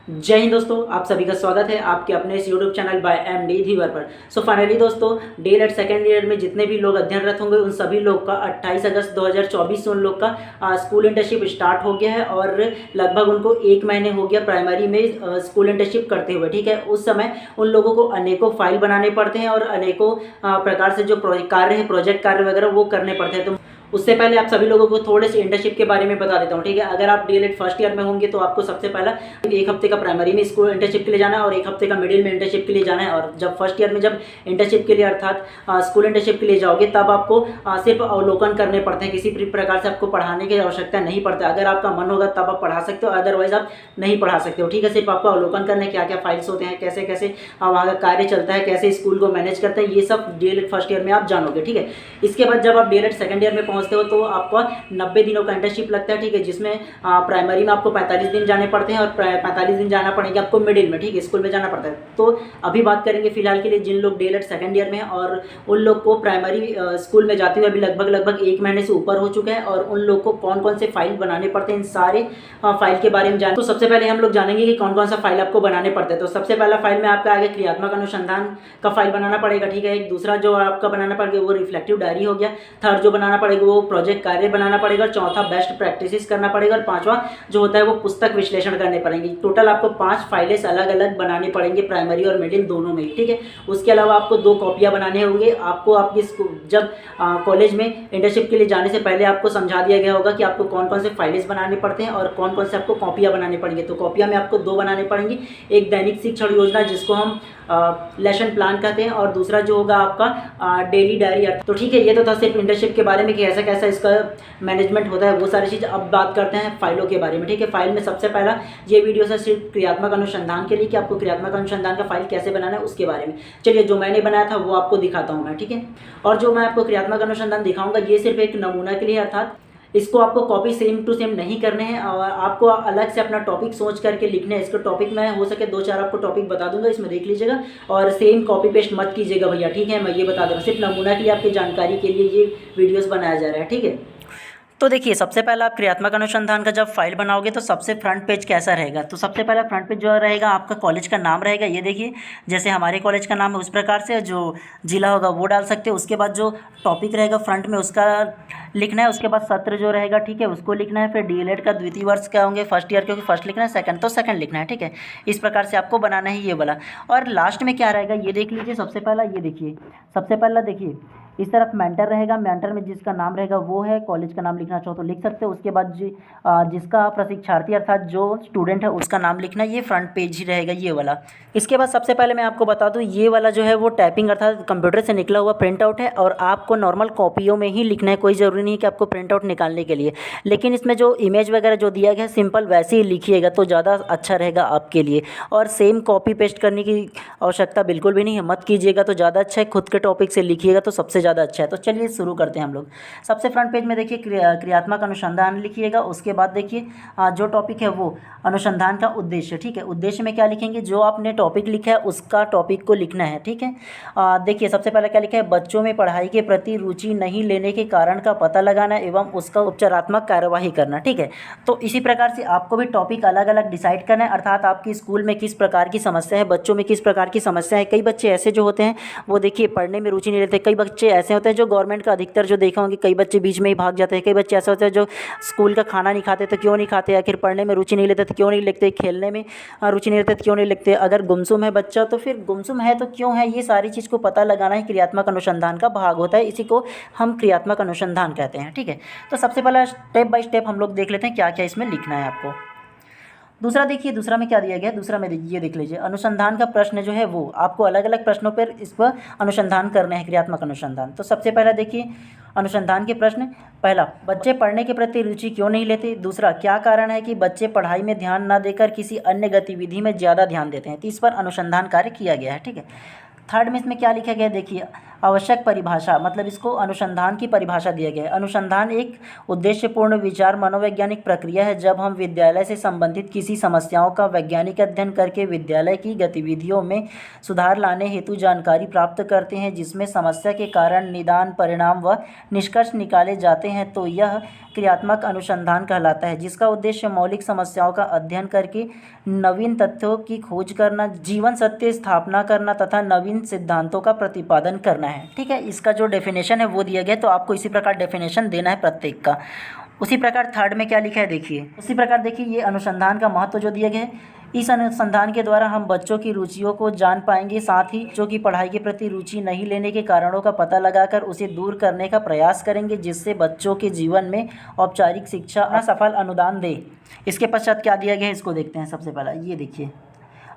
जय हिंद दोस्तों, आप सभी का स्वागत है आपके अपने इस यूट्यूब चैनल बाय एमडी धीवर पर। सो फाइनली दोस्तों, डीएलएड सेकेंड ईयर में जितने भी लोग अध्ययनरत होंगे उन सभी लोग का 28 अगस्त 2024 से उन लोग का स्कूल इंटर्नशिप स्टार्ट हो गया है और लगभग उनको 1 महीने हो गया प्राइमरी में स्कूल इंटर्नशिप करते हुए। ठीक है, उस समय उन लोगों को अनेकों फाइल बनाने पड़ते हैं और अनेकों प्रकार से जो कार्य है, प्रोजेक्ट कार्य वगैरह वो करने पड़ते हैं। तो उससे पहले आप सभी लोगों को थोड़े से इंटर्नशिप के बारे में बता देता हूँ। ठीक है, अगर आप डीएलएड फर्स्ट ईयर में होंगे तो आपको सबसे पहला 1 हफ्ते का प्राइमरी में स्कूल इंटर्नशिप के लिए जाना है और 1 हफ्ते का मिडिल में इंटर्नशिप के लिए जाना है। और जब फर्स्ट ईयर में जब इंटर्नशिप के लिए अर्थात स्कूल इंटर्नशिप के लिए जाओगे तब आपको सिर्फ अवलोकन करने पड़ते हैं। किसी भी प्रकार से आपको पढ़ाने की आवश्यकता नहीं पड़ती। अगर आपका मन होगा तब आप पढ़ा सकते हो, अदरवाइज आप नहीं पढ़ा सकते हो। ठीक है, सिर्फ आपको अवलोकन करने क्या क्या फाइल्स होते हैं, कैसे कैसे वहाँ का कार्य चलता है, कैसे स्कूल को मैनेज करते हैं, ये सब डीएलएड फर्स्ट ईयर में आप जानोगे। ठीक है, इसके बाद जब आप डीएलएड सेकंड ईयर में पहुँचते हो तो आपको 90 दिनों का इंटर्नशिप लगता है। ठीक है, जिसमें प्राइमरी में आपको 45 दिन जाने पड़ते हैं और 45 दिन जाना पड़ेगा आपको मिडिल में। ठीक है, स्कूल में जाना पड़ता है। तो अभी बात करेंगे फिलहाल के लिए जिन लोग डीएलएड सेकंड ईयर में हैं और उन लोग को प्राइमरी स्कूल में जाते हुए अभी लगभग 1 महीने से ऊपर हो चुका है और उन लोग को कौन कौन से फाइल बनाने पड़ते हैं, इन सारे फाइल के बारे में जाने। तो सबसे पहले हम लोग जानेंगे कि कौन कौन सा फाइल आपको बनाने पड़ते हैं। तो सबसे पहला फाइल में आपका आगे क्रियात्मक अनुसंधान का फाइल बनाना पड़ेगा। ठीक है, एक दूसरा जो आपका बनाना पड़ेगा वो रिफ्लेक्टिव डायरी हो गया। थर्ड जो बनाना पड़ेगा वो प्रोजेक्ट कार्य बनाना पड़ेगा। चौथा बेस्ट प्रैक्टिसेस करना पड़ेगा और पांचवा जो होता है वो पुस्तक विश्लेषण करने पड़ेंगे। टोटल आपको 5 फाइलें अलग अलग बनानी पड़ेंगी प्राइमरी और मिडिल दोनों में। ठीक है, उसके अलावा आपको 2 कॉपियां बनाने होंगे। आपको आपकी जब कॉलेज में इंटर्नशिप के लिए जाने से पहले आपको समझा दिया गया होगा कि आपको कौन कौन से फाइल्स बनाने पड़ते हैं और कौन कौन से आपको कॉपियां बनानी पड़ेंगी। तो कॉपियां में आपको 2 बनानी पड़ेंगी, एक दैनिक शिक्षण योजना जिसको हम लेसन प्लान कहते हैं और दूसरा जो होगा आपका डेली डायरी। तो ठीक है, ये तो था सिर्फ इंटर्नशिप के बारे में कि कैसा कैसा इसका मैनेजमेंट होता है, वो सारी चीज़। अब बात करते हैं फाइलों के बारे में। ठीक है, फाइल में सबसे पहला ये वीडियो है सिर्फ क्रियात्मक अनुसंधान के लिए कि आपको क्रियात्मक अनुसंधान का फाइल कैसे बनाना है उसके बारे में। चलिए, जो मैंने बनाया था वो आपको दिखाता हूँ मैं। ठीक है, और जो मैं आपको क्रियात्मक अनुसंधान दिखाऊंगा ये सिर्फ एक नमूना के लिए, अर्थात इसको आपको कॉपी सेम टू सेम नहीं करने हैं और आपको अलग से अपना टॉपिक सोच करके लिखना है। इसको टॉपिक मैं हो सके 2-4 आपको टॉपिक बता दूंगा, इसमें देख लीजिएगा और सेम कॉपी पेस्ट मत कीजिएगा भैया। ठीक है, मैं ये बता दूँगा, सिर्फ नमूना के लिए आपकी जानकारी के लिए ये वीडियोज़ बनाया जा रहा है। ठीक है, तो देखिए, सबसे पहला आप क्रियात्मक अनुसंधान का जब फाइल बनाओगे तो सबसे फ्रंट पेज कैसा रहेगा। तो सबसे पहला फ्रंट पेज जो रहेगा आपका कॉलेज का नाम रहेगा। ये देखिए, जैसे हमारे कॉलेज का नाम है उस प्रकार से जो जिला होगा वो डाल सकते हो। उसके बाद जो टॉपिक रहेगा फ्रंट में उसका लिखना है। उसके बाद सत्र जो रहेगा, ठीक है, उसको लिखना है। फिर डीएलएड का द्वितीय वर्ष क्या होंगे, फर्स्ट ईयर क्योंकि फर्स्ट लिखना है, सेकंड तो सेकंड लिखना है। ठीक है, इस प्रकार से आपको बनाना है ये वाला। और लास्ट में क्या रहेगा ये देख लीजिए। सबसे पहला ये देखिए, सबसे पहला देखिए इस तरफ मेंटर रहेगा। मेंटर में जिसका नाम रहेगा वो है, कॉलेज का नाम लिखना चाहो तो लिख सकते हो। उसके बाद जिसका प्रशिक्षार्थी अर्थात जो स्टूडेंट है उसका नाम लिखना, ये फ्रंट पेज ही रहेगा ये वाला। इसके बाद सबसे पहले मैं आपको बता दूं, ये वाला जो है वो टाइपिंग अर्थात कंप्यूटर से निकला हुआ प्रिंट आउट है और आपको नॉर्मल कॉपियों में ही लिखना है। कोई ज़रूरी नहीं है कि आपको प्रिंट आउट निकालने के लिए, लेकिन इसमें जो इमेज वगैरह जो दिया गया है सिंपल वैसे ही लिखिएगा तो ज़्यादा अच्छा रहेगा आपके लिए। और सेम कॉपी पेस्ट करने की आवश्यकता बिल्कुल भी नहीं है, मत कीजिएगा तो ज़्यादा अच्छा है। खुद के टॉपिक से लिखिएगा तो सबसे ज़्यादा अच्छा है। तो चलिए शुरू करते हैं हम लोग। सबसे फ्रंट पेज में देखिए क्रियात्मक अनुसंधान लिखिएगा। उसके बाद देखिए जो टॉपिक है वो अनुसंधान का उद्देश्य। ठीक है, उद्देश्य में क्या लिखेंगे, जो आपने टॉपिक लिखा है उसका टॉपिक को लिखना है। ठीक है, देखिए सबसे पहले क्या लिखा है, बच्चों में पढ़ाई के प्रति रुचि नहीं लेने के कारण का पता लगाना एवं उसका उपचारात्मक कार्यवाही करना। ठीक है, तो इसी प्रकार से आपको भी टॉपिक अलग अलग डिसाइड करना है, अर्थात आपकी स्कूल में किस प्रकार की समस्या है, बच्चों में किस प्रकार की समस्या है। कई बच्चे ऐसे जो होते हैं वो देखिए पढ़ने में रुचि नहीं लेते। कई बच्चे ऐसे होते हैं जो गवर्नमेंट का अधिकतर जो देखा होंगे, कई बच्चे बीच में ही भाग जाते हैं। कई बच्चे ऐसे होते हैं जो स्कूल का खाना नहीं खाते तो क्यों नहीं खाते, आखिर पढ़ने में रुचि नहीं लेते तो क्यों नहीं लिखते, खेलने में रुचि नहीं लेते तो क्यों नहीं लिखते, अगर गुमसुम है बच्चा तो फिर गुमसुम है तो क्यों है। ये सारी चीज़ को पता लगाना ही क्रियात्मक अनुसंधान का भाग होता है, इसी को हम क्रियात्मक अनुसंधान कहते हैं। ठीक है, तो सबसे पहला स्टेप बाय स्टेप हम लोग देख लेते हैं क्या क्या इसमें लिखना है आपको। दूसरा देखिए, दूसरा में क्या दिया गया है, दूसरा में ये देख लीजिए, अनुसंधान का प्रश्न जो है वो आपको अलग अलग प्रश्नों पर इस पर अनुसंधान करने हैं, क्रियात्मक अनुसंधान। तो सबसे पहला देखिए अनुसंधान के प्रश्न, पहला बच्चे पढ़ने के प्रति रुचि क्यों नहीं लेते। दूसरा, क्या कारण है कि बच्चे पढ़ाई में ध्यान न देकर किसी अन्य गतिविधि में ज़्यादा ध्यान देते हैं। तो इस पर अनुसंधान कार्य किया गया है। ठीक है, थर्ड में इसमें क्या लिखा गया है देखिए, आवश्यक परिभाषा, मतलब इसको अनुसंधान की परिभाषा दिया गया है। अनुसंधान एक उद्देश्यपूर्ण विचार मनोवैज्ञानिक प्रक्रिया है जब हम विद्यालय से संबंधित किसी समस्याओं का वैज्ञानिक अध्ययन करके विद्यालय की गतिविधियों में सुधार लाने हेतु जानकारी प्राप्त करते हैं, जिसमें समस्या के कारण, निदान, परिणाम व निष्कर्ष निकाले जाते हैं। तो यह क्रियात्मक अनुसंधान कहलाता है, जिसका उद्देश्य मौलिक समस्याओं का अध्ययन करके नवीन तथ्यों की खोज करना, जीवन सत्य स्थापना करना तथा नवीन सिद्धांतों का प्रतिपादन करना है। ठीक है, इसका जो डेफिनेशन है वो दिया गया है, तो आपको इसी प्रकार डेफिनेशन देना है प्रत्येक का। उसी प्रकार थर्ड में क्या लिखा है देखिए, उसी प्रकार देखिए ये अनुसंधान का महत्व जो दिया गया है, इस अनुसंधान के द्वारा हम बच्चों की रुचियों को जान पाएंगे, साथ ही बच्चों की पढ़ाई के प्रति रुचि नहीं लेने के कारणों का पता लगाकर उसे दूर करने का प्रयास करेंगे, जिससे बच्चों के जीवन में औपचारिक शिक्षा सफल अनुदान दे। इसके पश्चात क्या दिया गया है इसको देखते हैं। सबसे पहला ये देखिए,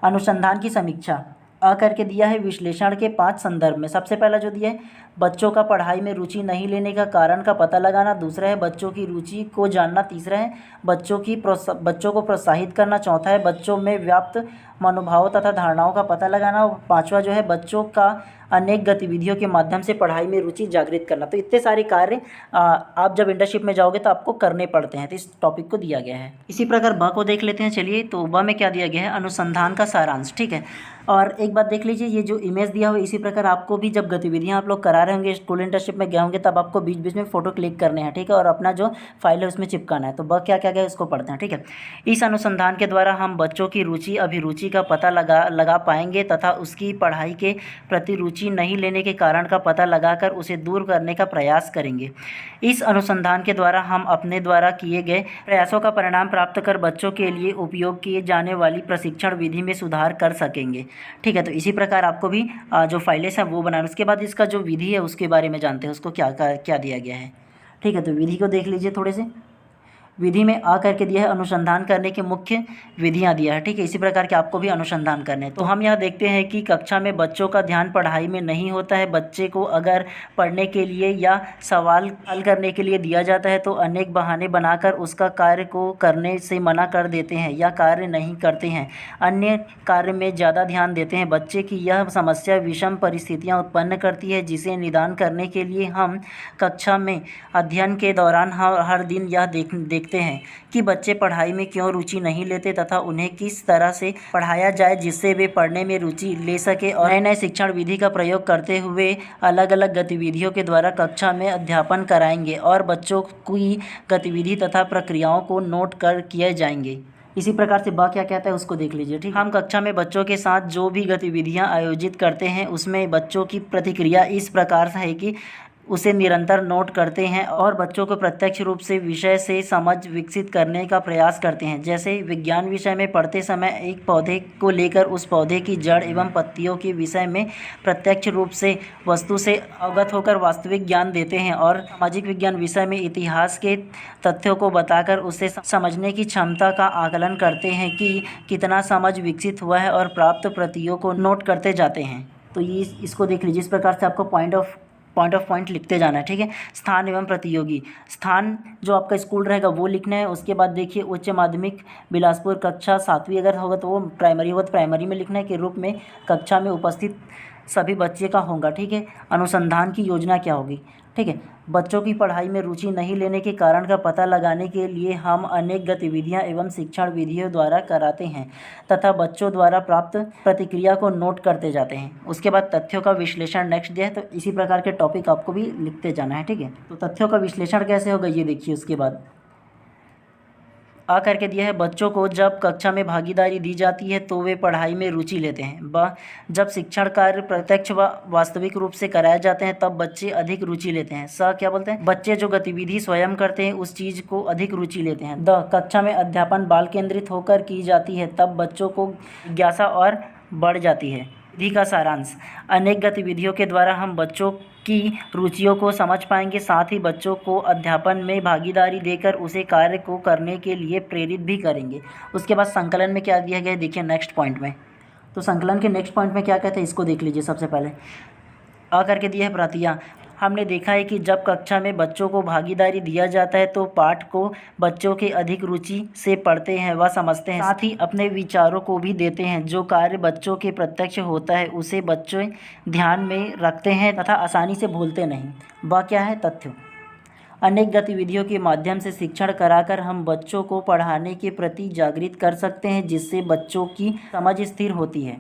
अनुसंधान की समीक्षा आ करके दिया है विश्लेषण के 5 संदर्भ में। सबसे पहला जो दिया है, बच्चों का पढ़ाई में रुचि नहीं लेने का कारण का पता लगाना। दूसरा है बच्चों की रुचि को जानना। तीसरा है बच्चों को प्रोत्साहित करना। चौथा है बच्चों में व्याप्त मनोभाव तथा धारणाओं का पता लगाना। और पाँचवा जो है बच्चों का अनेक गतिविधियों के माध्यम से पढ़ाई में रुचि जागृत करना। तो इतने सारे कार्य आप जब इंटर्नशिप में जाओगे तो आपको करने पड़ते हैं, तो इस टॉपिक को दिया गया है। इसी प्रकार ब को देख लेते हैं। चलिए, तो ब में क्या दिया गया है, अनुसंधान का सारांश। ठीक है, और एक बात देख लीजिए, ये जो इमेज दिया हुआ, इसी प्रकार आपको भी जब गतिविधियां आप लोग करा रहे होंगे, स्कूल इंटर्नशिप में गए होंगे, तब आपको बीच बीच में फ़ोटो क्लिक करने हैं। ठीक है, और अपना जो फाइल है उसमें चिपकाना है। तो ब क्या क्या गया उसको पढ़ते हैं। ठीक है, इस अनुसंधान के द्वारा हम बच्चों की रुचि अभिरुचि का पता लगा पाएंगे तथा उसकी पढ़ाई के प्रति रुचि नहीं लेने के कारण का पता लगाकर उसे दूर करने का प्रयास करेंगे। इस अनुसंधान के द्वारा हम अपने द्वारा किए गए प्रयासों का परिणाम प्राप्त कर बच्चों के लिए उपयोग किए जाने वाली प्रशिक्षण विधि में सुधार कर सकेंगे। ठीक है, तो इसी प्रकार आपको भी जो फाइलें हैं वो बनाना। उसके बाद इसका जो विधि है उसके बारे में जानते हैं, उसको क्या दिया गया है। ठीक है, तो विधि को देख लीजिए थोड़े से। विधि में आ करके दिया है अनुसंधान करने की मुख्य विधियां दिया है। ठीक है, इसी प्रकार के आपको भी अनुसंधान करने हैं। तो हम यहाँ देखते हैं कि कक्षा में बच्चों का ध्यान पढ़ाई में नहीं होता है। बच्चे को अगर पढ़ने के लिए या सवाल हल करने के लिए दिया जाता है तो अनेक बहाने बनाकर उसका कार्य को करने से मना कर देते हैं या कार्य नहीं करते हैं, अन्य कार्य में ज़्यादा ध्यान देते हैं। बच्चे की यह समस्या विषम परिस्थितियाँ उत्पन्न करती है, जिसे निदान करने के लिए हम कक्षा में अध्ययन के दौरान हर दिन यह देखते हैं कि बच्चे पढ़ाई में क्यों रुचि नहीं लेते तथा उन्हें किस तरह से पढ़ाया जाए जिससे वे पढ़ने में रुचि ले सके, और नए नए शिक्षण विधि का प्रयोग करते हुए अलग अलग गतिविधियों के द्वारा कक्षा में अध्यापन कराएंगे और बच्चों की गतिविधि तथा प्रक्रियाओं को नोट कर किए जाएंगे। इसी प्रकार से बा क्या कहता है उसको देख लीजिए। ठीक, हम कक्षा में बच्चों के साथ जो भी गतिविधियां आयोजित करते हैं उसमें बच्चों की प्रतिक्रिया इस प्रकार से है कि उसे निरंतर नोट करते हैं और बच्चों को प्रत्यक्ष रूप से विषय से समझ विकसित करने का प्रयास करते हैं। जैसे विज्ञान विषय में पढ़ते समय एक पौधे को लेकर उस पौधे की जड़ एवं पत्तियों के विषय में प्रत्यक्ष रूप से वस्तु से अवगत होकर वास्तविक ज्ञान देते हैं, और सामाजिक विज्ञान विषय में इतिहास के तथ्यों को बताकर उसे समझने की क्षमता का आकलन करते हैं कि कितना समझ विकसित हुआ है, और प्राप्त प्रतियों को नोट करते जाते हैं। तो ये इसको देख लीजिए। इस प्रकार से आपको पॉइंट लिखते जाना है। ठीक है, स्थान एवं प्रतियोगी। स्थान जो आपका स्कूल रहेगा वो लिखना है। उसके बाद देखिए उच्च माध्यमिक बिलासपुर कक्षा 7वीं अगर होगा तो वो प्राइमरी होगा तो प्राइमरी में लिखना है कि रूप में कक्षा में उपस्थित सभी बच्चे का होगा। ठीक है, अनुसंधान की योजना क्या होगी। ठीक है, बच्चों की पढ़ाई में रुचि नहीं लेने के कारण का पता लगाने के लिए हम अनेक गतिविधियां एवं शिक्षण विधियों द्वारा कराते हैं तथा बच्चों द्वारा प्राप्त प्रतिक्रिया को नोट करते जाते हैं। उसके बाद तथ्यों का विश्लेषण नेक्स्ट दिया है, तो इसी प्रकार के टॉपिक आपको भी लिखते जाना है। ठीक है, तो तथ्यों का विश्लेषण कैसे होगा ये देखिए। उसके बाद आ करके दिया है बच्चों को जब कक्षा में भागीदारी दी जाती है तो वे पढ़ाई में रुचि लेते हैं। ब जब शिक्षण कार्य प्रत्यक्ष व वास्तविक रूप से कराए जाते हैं तब बच्चे अधिक रुचि लेते हैं। स क्या बोलते हैं, बच्चे जो गतिविधि स्वयं करते हैं उस चीज़ को अधिक रुचि लेते हैं। द कक्षा में अध्यापन बाल केंद्रित होकर की जाती है तब बच्चों को जिज्ञासा और बढ़ जाती है। विधि का सारांश, अनेक गतिविधियों के द्वारा हम बच्चों की रुचियों को समझ पाएंगे, साथ ही बच्चों को अध्यापन में भागीदारी देकर उसे कार्य को करने के लिए प्रेरित भी करेंगे। उसके बाद संकलन में क्या दिया गया है देखिए नेक्स्ट पॉइंट में। तो संकलन के नेक्स्ट पॉइंट में क्या कहते हैं इसको देख लीजिए। सबसे पहले आ करके दिया है प्रतियाँ। हमने देखा है कि जब कक्षा में बच्चों को भागीदारी दिया जाता है तो पाठ को बच्चों के अधिक रुचि से पढ़ते हैं व समझते हैं, साथ ही अपने विचारों को भी देते हैं। जो कार्य बच्चों के प्रत्यक्ष होता है उसे बच्चे ध्यान में रखते हैं तथा आसानी से भूलते नहीं। वह क्या है? तथ्य। अनेक गतिविधियों के माध्यम से शिक्षण कराकर हम बच्चों को पढ़ाने के प्रति जागृत कर सकते हैं, जिससे बच्चों की समझ स्थिर होती है।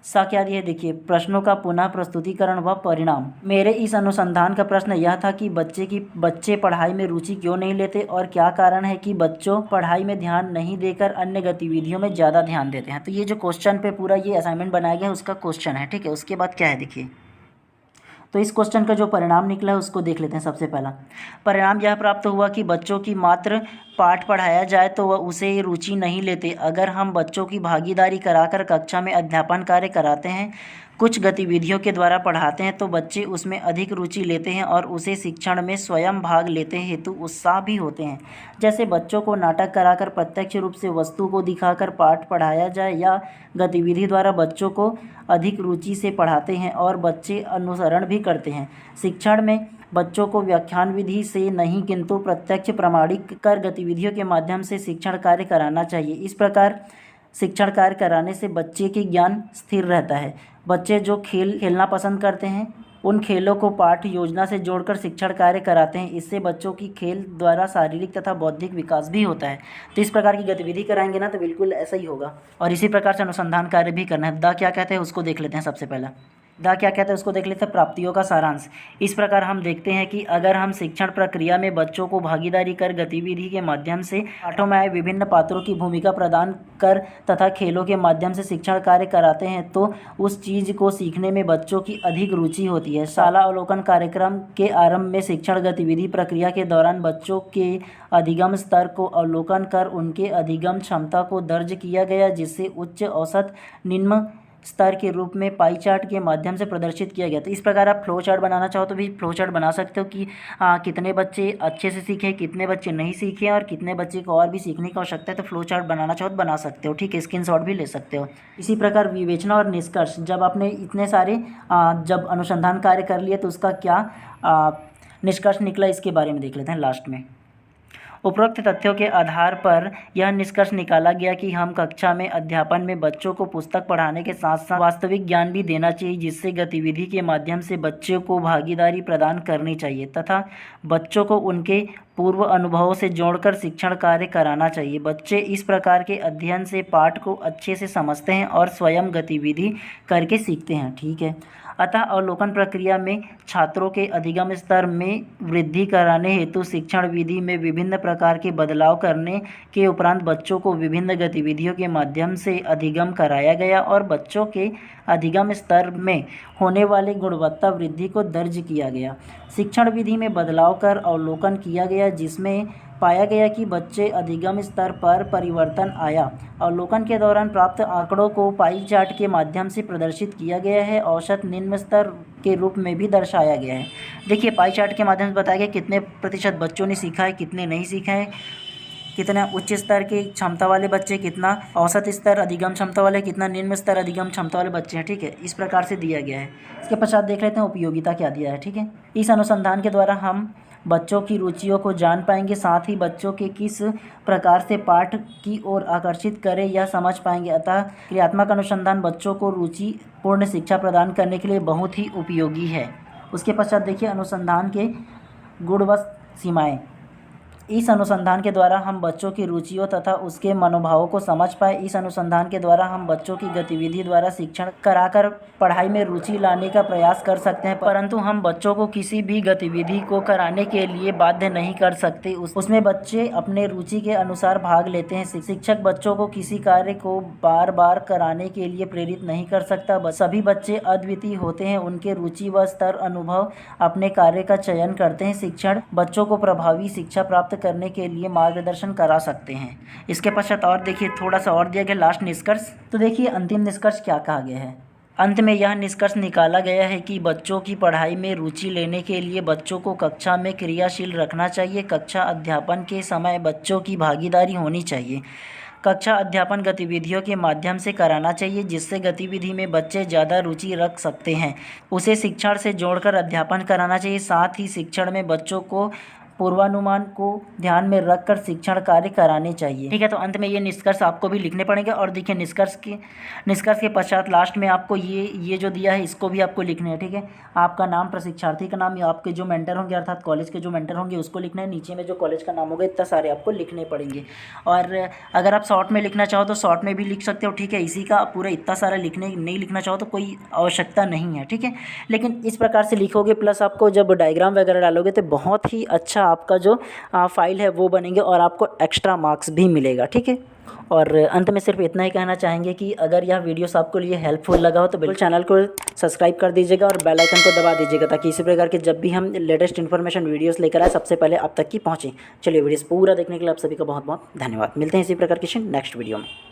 सा क्या दिया है? देखिए, प्रश्नों का पुनः प्रस्तुतिकरण व परिणाम। मेरे इस अनुसंधान का प्रश्न यह था कि बच्चे पढ़ाई में रुचि क्यों नहीं लेते और क्या कारण है कि बच्चों पढ़ाई में ध्यान नहीं देकर अन्य गतिविधियों में ज़्यादा ध्यान देते हैं। तो ये जो क्वेश्चन पे पूरा ये असाइनमेंट बनाया गया है उसका क्वेश्चन है, ठीक है। उसके बाद क्या है देखिए, तो इस क्वेश्चन का जो परिणाम निकला है उसको देख लेते हैं। सबसे पहला परिणाम यह प्राप्त हुआ कि बच्चों की मात्र पाठ पढ़ाया जाए तो वह उसे रुचि नहीं लेते। अगर हम बच्चों की भागीदारी कराकर कक्षा में अध्यापन कार्य कराते हैं, कुछ गतिविधियों के द्वारा पढ़ाते हैं, तो बच्चे उसमें अधिक रुचि लेते हैं और उसे शिक्षण में स्वयं भाग लेते हेतु उत्साह भी होते हैं। जैसे बच्चों को नाटक कराकर प्रत्यक्ष रूप से वस्तु को दिखाकर पाठ पढ़ाया जाए या गतिविधि द्वारा बच्चों को अधिक रुचि से पढ़ाते हैं और बच्चे अनुसरण भी करते हैं। शिक्षण में बच्चों को व्याख्यान विधि से नहीं किंतु प्रत्यक्ष प्रमाणिक कर गतिविधियों के माध्यम से शिक्षण कार्य कराना चाहिए। इस प्रकार शिक्षण कार्य कराने से बच्चे के ज्ञान स्थिर रहता है। बच्चे जो खेलना पसंद करते हैं उन खेलों को पाठ योजना से जोड़कर शिक्षण कार्य कराते हैं। इससे बच्चों की खेल द्वारा शारीरिक तथा बौद्धिक विकास भी होता है। तो इस प्रकार की गतिविधि कराएंगे ना तो बिल्कुल ऐसा ही होगा। और इसी प्रकार से अनुसंधान कार्य भी करना है। दा क्या कहते हैं उसको देख लेते हैं। सबसे पहला दा क्या कहते हैं उसको देख लेते हैं। प्राप्तियों का सारांश। इस प्रकार हम देखते हैं कि अगर हम शिक्षण प्रक्रिया में बच्चों को भागीदारी कर गतिविधि के माध्यम से पाठों में आए विभिन्न पात्रों की भूमिका प्रदान कर तथा खेलों के माध्यम से शिक्षण कार्य कराते हैं तो उस चीज़ को सीखने में बच्चों की अधिक रुचि होती है। शाला अवलोकन कार्यक्रम के आरंभ में शिक्षण गतिविधि प्रक्रिया के दौरान बच्चों के अधिगम स्तर को अवलोकन कर उनके अधिगम क्षमता को दर्ज किया गया, जिससे उच्च, औसत, निम्न स्तर के रूप में पाई चार्ट के माध्यम से प्रदर्शित किया गया। तो इस प्रकार आप फ्लो चार्ट बनाना चाहो तो भी फ्लो चार्ट बना सकते हो कि कितने बच्चे अच्छे से सीखे, कितने बच्चे नहीं सीखे और कितने बच्चे को और भी सीखने की आवश्यकता है। तो फ्लो चार्ट बनाना चाहो तो बना सकते हो, ठीक है। स्क्रीनशॉट भी ले सकते हो। इसी प्रकार विवेचना और निष्कर्ष। जब आपने इतने सारे जब अनुसंधान कार्य कर लिए तो उसका क्या निष्कर्ष निकला इसके बारे में देख लेते हैं लास्ट में। उपरोक्त तथ्यों के आधार पर यह निष्कर्ष निकाला गया कि हम कक्षा में अध्यापन में बच्चों को पुस्तक पढ़ाने के साथ साथ वास्तविक ज्ञान भी देना चाहिए, जिससे गतिविधि के माध्यम से बच्चों को भागीदारी प्रदान करनी चाहिए तथा बच्चों को उनके पूर्व अनुभवों से जोड़कर शिक्षण कार्य कराना चाहिए। बच्चे इस प्रकार के अध्ययन से पाठ को अच्छे से समझते हैं और स्वयं गतिविधि करके सीखते हैं, ठीक है। अतः अवलोकन प्रक्रिया में छात्रों के अधिगम स्तर में वृद्धि कराने हेतु शिक्षण विधि में विभिन्न प्रकार के बदलाव करने के उपरांत बच्चों को विभिन्न गतिविधियों के माध्यम से अधिगम कराया गया और बच्चों के अधिगम स्तर में होने वाले गुणवत्ता वृद्धि को दर्ज किया गया। शिक्षण विधि में बदलाव कर अवलोकन किया गया, जिसमें पाया गया कि बच्चे अधिगम स्तर पर परिवर्तन आया। अवलोकन के दौरान प्राप्त आंकड़ों को पाई चार्ट के माध्यम से प्रदर्शित किया गया है। औसत निम्न स्तर के रूप में भी दर्शाया गया है। देखिए, पाई चार्ट के माध्यम से बताया गया कितने प्रतिशत बच्चों ने सीखा है, कितने नहीं सीखा है, कितना उच्च स्तर की क्षमता वाले बच्चे, कितना औसत स्तर अधिगम क्षमता वाले, कितना निम्न स्तर अधिगम क्षमता वाले बच्चे हैं, ठीक है। इस प्रकार से दिया गया है। इसके पश्चात देख लेते हैं उपयोगिता क्या दिया है, ठीक है। इस अनुसंधान के द्वारा हम बच्चों की रुचियों को जान पाएंगे, साथ ही बच्चों के किस प्रकार से पाठ की ओर आकर्षित करें यह समझ पाएंगे। अतः क्रियात्मक अनुसंधान बच्चों को रुचिपूर्ण शिक्षा प्रदान करने के लिए बहुत ही उपयोगी है। उसके पश्चात देखिए अनुसंधान के गुण व सीमाएँ। इस अनुसंधान के द्वारा हम बच्चों की रुचियों तथा उसके मनोभावों को समझ पाए। इस अनुसंधान के द्वारा हम बच्चों की गतिविधि द्वारा शिक्षण कराकर पढ़ाई में रुचि लाने का प्रयास कर सकते हैं, परंतु हम बच्चों को किसी भी गतिविधि को कराने के लिए बाध्य नहीं कर सकते। उसमें बच्चे अपने रुचि के अनुसार भाग लेते हैं। शिक्षक बच्चों को किसी कार्य को बार बार कराने के लिए प्रेरित नहीं कर सकता। सभी बच्चे अद्वितीय होते हैं, उनके रुचि व स्तर अनुभव अपने कार्य का चयन करते हैं। शिक्षण बच्चों को प्रभावी शिक्षा प्राप्त करने के लिए मार्गदर्शन करा सकते हैं। इसके पश्चात और देखिए थोड़ा सा और दिया गया लास्ट निष्कर्ष। तो देखिए अंतिम निष्कर्ष क्या कहा गया है। अंत में यह निष्कर्ष निकाला गया है कि बच्चों की पढ़ाई में रुचि लेने के लिए बच्चों को कक्षा में क्रियाशील रखना चाहिए। कक्षा अध्यापन के समय बच्चों की भागीदारी होनी चाहिए। कक्षा अध्यापन गतिविधियों के माध्यम से कराना चाहिए, जिससे गतिविधि में बच्चे ज़्यादा रुचि रख सकते हैं। उसे शिक्षण से जोड़कर अध्यापन कराना चाहिए। साथ ही शिक्षण में बच्चों को पूर्वानुमान को ध्यान में रखकर शिक्षण कार्य कराने चाहिए। ठीक है, तो अंत में ये निष्कर्ष आपको भी लिखने पड़ेंगे। और देखिए निष्कर्ष के पश्चात लास्ट में आपको ये जो दिया है इसको भी आपको लिखना है। ठीक है, आपका नाम, प्रशिक्षार्थी का नाम, या आपके जो मेंटर होंगे अर्थात कॉलेज के जो मेंटर होंगे उसको लिखना है। नीचे में जो कॉलेज का नाम होगा इतना सारे आपको लिखने पड़ेंगे। और अगर आप शॉर्ट में लिखना चाहो तो शॉर्ट में भी लिख सकते हो। ठीक है, इसी का पूरा इतना सारा नहीं लिखना चाहो तो कोई आवश्यकता नहीं है। ठीक है, लेकिन इस प्रकार से लिखोगे, प्लस आपको जब डायग्राम वगैरह डालोगे तो बहुत ही अच्छा आपका जो फाइल है वो बनेंगे और आपको एक्स्ट्रा मार्क्स भी मिलेगा। ठीक है, और अंत में सिर्फ इतना ही कहना चाहेंगे कि अगर यह वीडियोस आपको लिए हेल्पफुल लगा हो तो बिल्कुल चैनल को सब्सक्राइब कर दीजिएगा और बेल आइकन को दबा दीजिएगा, ताकि इसी प्रकार के जब भी हम लेटेस्ट इन्फॉर्मेशन वीडियोस लेकर आए सबसे पहले आप तक की पहुँचे। चलिए, वीडियोस पूरा देखने के लिए आप सभी का बहुत बहुत धन्यवाद। मिलते हैं इसी प्रकार की नेक्स्ट वीडियो में।